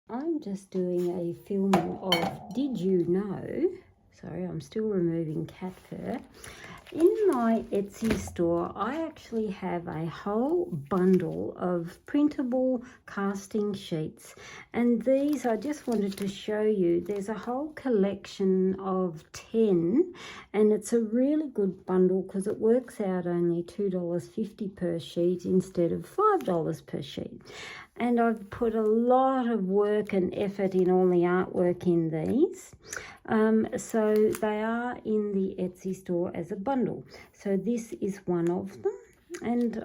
I'm just doing a filming of Did You Know? Sorry, I'm still removing cat fur. In my Etsy store, I actually have a whole bundle of printable casting sheets. And these, I just wanted to show you, there's a whole collection of 10. And it's a really good bundle because it works out only $2.50 per sheet instead of $5 per sheet. And I've put a lot of work and effort in all the artwork in these. So they are in the Etsy store as a bundle. So this is one of them, and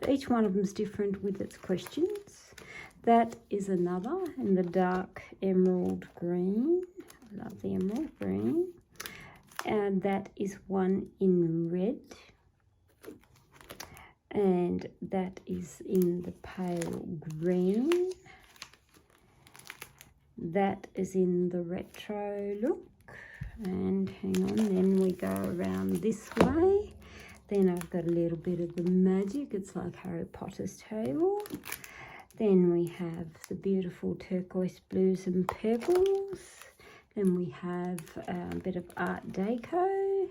each one of them is different with its questions. That is another in the dark emerald green. I love the emerald green. And that is one in red. And that is in the pale green. That is in the retro look. And hang on, then we go around this way. Then I've got a little bit of the magic. It's like Harry Potter's table. Then we have the beautiful turquoise blues and purples. Then we have a bit of Art Deco.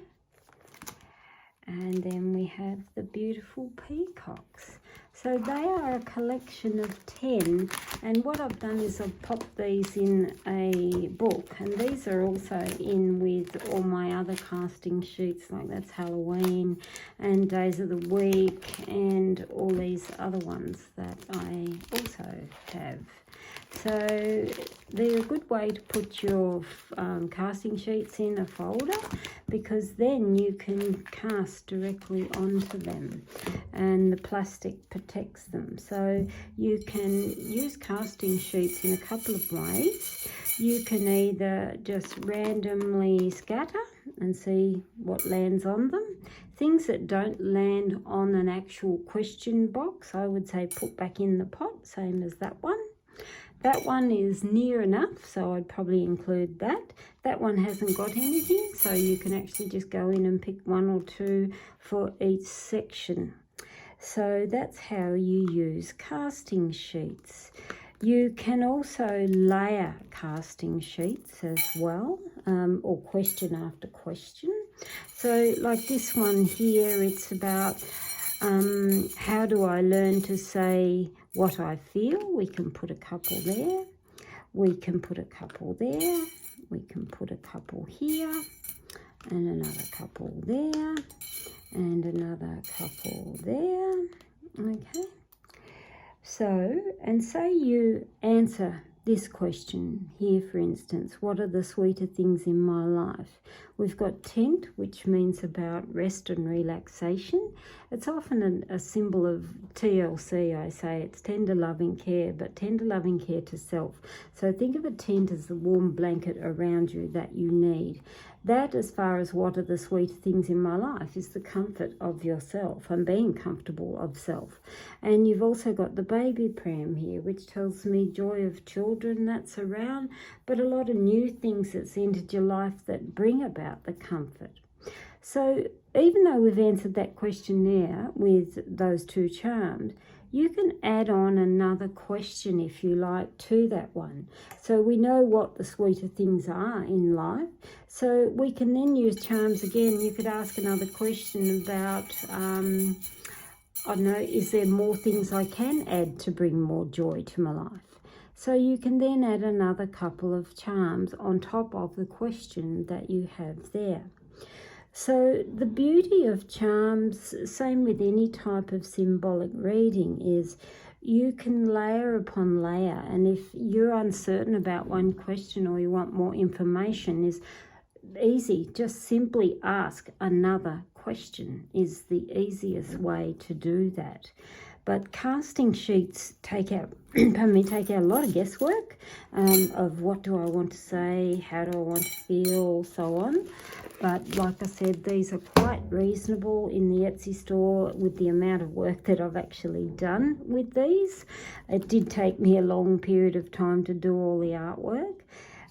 And then we have the beautiful peacocks. So they are a collection of 10. And what I've done is I've popped these in a book. And these are also in with all my other casting sheets, like that's Halloween and Days of the Week and all these other ones that I also have. So they're a good way to put your casting sheets in a folder, because then you can cast directly onto them and the plastic protects them. So you can use casting sheets in a couple of ways. You can either just randomly scatter and see what lands on them. Things that don't land on an actual question box, I would say put back in the pot, same as that one. That one is near enough, so I'd probably include that. That one hasn't got anything, so you can actually just go in and pick one or two for each section. So that's how you use casting sheets. You can also layer casting sheets as well, or question after question. So like this one here, it's about how do I learn to say what I feel? We can put a couple there. We can put a couple there. We can put a couple here. And another couple there. And another couple there. Okay. So, and say you answer this question here, for instance, what are the sweeter things in my life? We've got tent, which means about rest and relaxation. It's often a symbol of TLC, I say. It's tender loving care, but tender loving care to self. So think of a tent as the warm blanket around you that you need. That, as far as what are the sweet things in my life, is the comfort of yourself and being comfortable of self. And you've also got the baby pram here, which tells me joy of children that's around, but a lot of new things that's entered your life that bring about the comfort. So even though we've answered that question there with those two charms, you can add on another question, if you like, to that one. So we know what the sweeter things are in life. So we can then use charms again. You could ask another question about, I don't know, is there more things I can add to bring more joy to my life? So you can then add another couple of charms on top of the question that you have there. So the beauty of charms, same with any type of symbolic reading, is you can layer upon layer. And if you're uncertain about one question or you want more information, is easy. Just simply ask another question is the easiest way to do that. But casting sheets take out a lot of guesswork of what do I want to say, how do I want to feel, so on. But like I said, these are quite reasonable in the Etsy store with the amount of work that I've actually done with these. It did take me a long period of time to do all the artwork.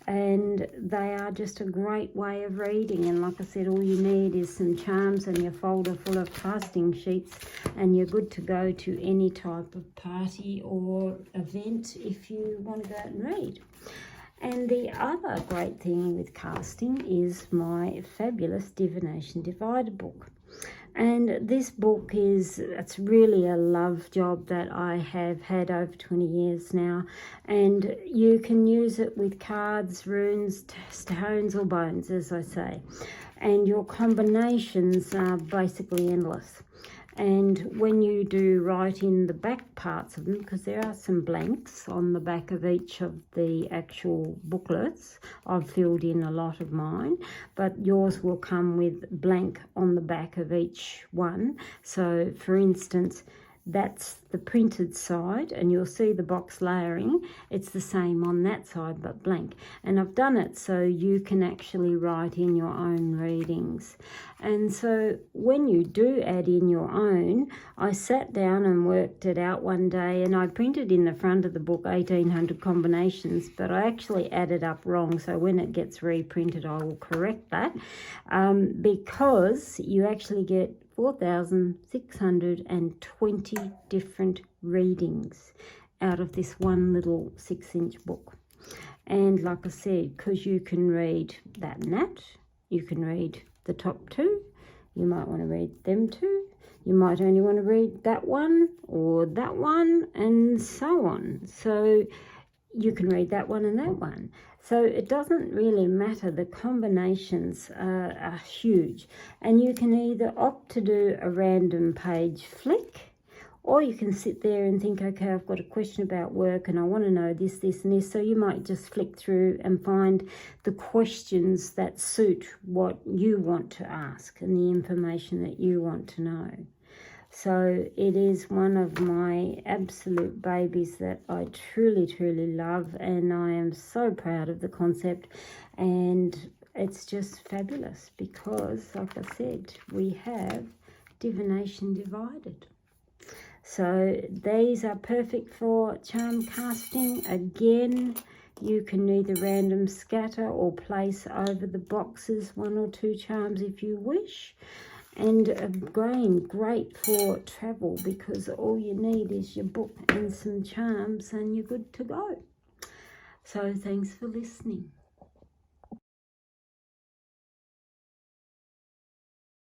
and they are just a great way of reading. And like I said, all you need is some charms and your folder full of casting sheets, and you're good to go to any type of party or event if you want to go out and read. And the other great thing with casting is my fabulous Divination Divider book. And this book it's really a love job that I have had over 20 years now. And you can use it with cards, runes, stones or bones, as I say. And your combinations are basically endless. And when you do write in the back parts of them, because there are some blanks on the back of each of the actual booklets, I've filled in a lot of mine, but yours will come with blank on the back of each one. So for instance, that's the printed side, and you'll see the box layering. It's the same on that side but blank, and I've done it so you can actually write in your own readings. And so when you do add in your own, I sat down and worked it out one day, and I printed in the front of the book 1800 combinations, but I actually added up wrong, so when it gets reprinted I will correct that, because you actually get 4,620 different readings out of this one little 6-inch book. And like I said, because you can read that and that, you can read the top two, you might want to read them two, you might only want to read that one or that one, and so on. So you can read that one and that one. So it doesn't really matter. The combinations are huge. And you can either opt to do a random page flick, or you can sit there and think, okay, I've got a question about work and I want to know this, this and this. So you might just flick through and find the questions that suit what you want to ask and the information that you want to know. So it is one of my absolute babies that I truly, truly love, and I am so proud of the concept. And it's just fabulous because, like I said, we have Divination Divided. So these are perfect for charm casting. Again, you can either random scatter or place over the boxes 1 or 2 charms if you wish. And again, great for travel because all you need is your book and some charms and you're good to go. So thanks for listening.